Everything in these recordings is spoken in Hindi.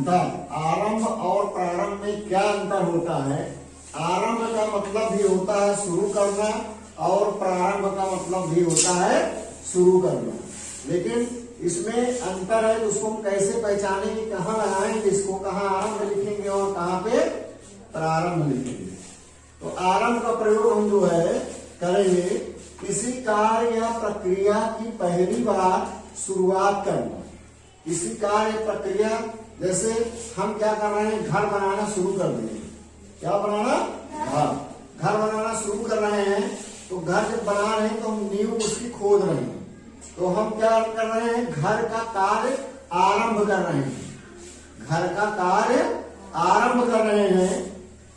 अंतर, आरंभ और प्रारंभ में क्या अंतर होता है? आरंभ का मतलब भी होता है शुरू करना और प्रारंभ का मतलब भी होता है शुरू करना, लेकिन इसमें अंतर है। तो उसको हम कैसे पहचानेंगे, कहाँ लगाएंगे इसको, कहाँ आरंभ लिखेंगे और कहाँ पे प्रारंभ लिखेंगे? तो आरंभ का प्रयोग हम जो है करेंगे किसी कार्य या प्रक्रिया की पहली बार शुरुआत करना। किसी कार्य प्रक्रिया, जैसे हम क्या कर रहे हैं, घर बनाना शुरू कर दिए। क्या बनाना? घर बनाना शुरू कर रहे हैं। तो घर जब बना रहे हैं तो हम नींव उसकी खोद रहे हैं। तो हम क्या कर रहे हैं, घर का कार्य आरंभ कर रहे हैं। घर का कार्य आरंभ कर रहे हैं।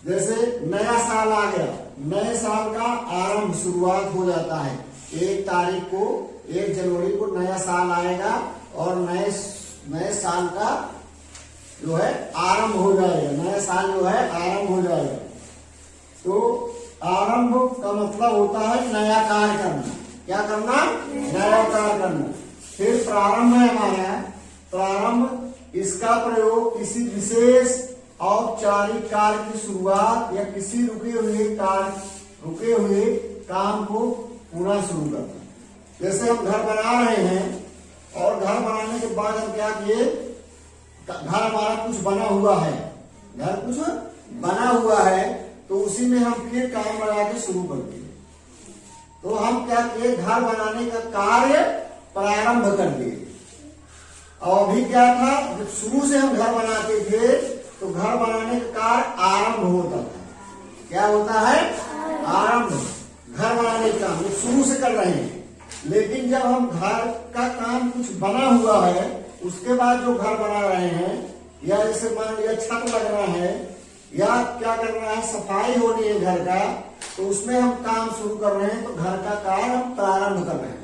जैसे नया साल आ गया, नए साल का आरंभ शुरुआत हो जाता है। 1 तारीख को, 1 जनवरी को नया साल आएगा और नए साल का जो है आरंभ हो जाएगा। नया साल जो है आरंभ हो जाएगा। तो आरंभ का मतलब होता है नया कार्य करना। क्या करना? नया कार्य करना। फिर प्रारंभ है हमारा। प्रारंभ, इसका प्रयोग किसी विशेष औपचारिक कार्य की शुरुआत या किसी रुके हुए काम को पुनः शुरू करना। जैसे हम घर बना रहे हैं और घर बनाने के बाद हम क्या किए, घर हमारा कुछ बना हुआ है, घर कुछ बना हुआ है, तो उसी में हम फिर काम लगा के शुरू कर दिए। तो हम क्या किए, घर बनाने का कार्य प्रारंभ कर दिए। और अभी क्या था, जब शुरू से हम घर बनाते थे तो घर बनाने का कार्य आरंभ होता था। क्या होता है? आरंभ। घर बनाने का काम शुरू से कर रहे हैं। लेकिन जब हम घर का काम कुछ बना हुआ है, उसके बाद जो घर बना रहे हैं, या जैसे मान लिया छत लगना है या क्या करना है, सफाई होनी है घर का, तो उसमें हम काम शुरू कर रहे हैं। तो घर का कार्य हम प्रारंभ कर रहे हैं।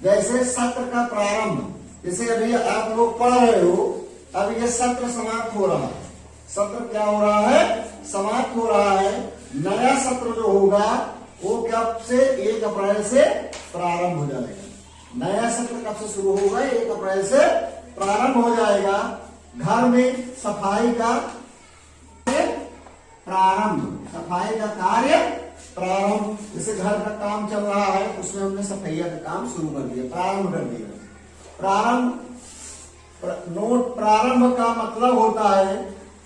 जैसे सत्र का प्रारंभ, जैसे अभी आप लोग पढ़ रहे हो, अब ये सत्र समाप्त हो रहा है। सत्र क्या हो रहा है? समाप्त हो रहा है। नया सत्र जो होगा वो कब से? 1 अप्रैल से प्रारंभ हो जाएगा। नया सत्र कब से शुरू होगा? 1 अप्रैल से प्रारंभ हो जाएगा। घर में सफाई का प्रारंभ, सफाई का कार्य प्रारंभ। जैसे घर का काम चल रहा है, उसमें हमने सफाइया का काम शुरू कर दिया, प्रारंभ कर दिया। प्रारंभ नोट, प्रारंभ का मतलब होता है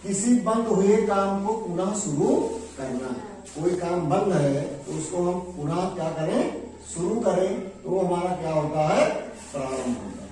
किसी बंद हुए काम को पुनः शुरू करना। कोई काम बंद है तो उसको हम पुनः क्या करें, शुरू करें, तो हमारा क्या होता है? प्रारंभ होता है।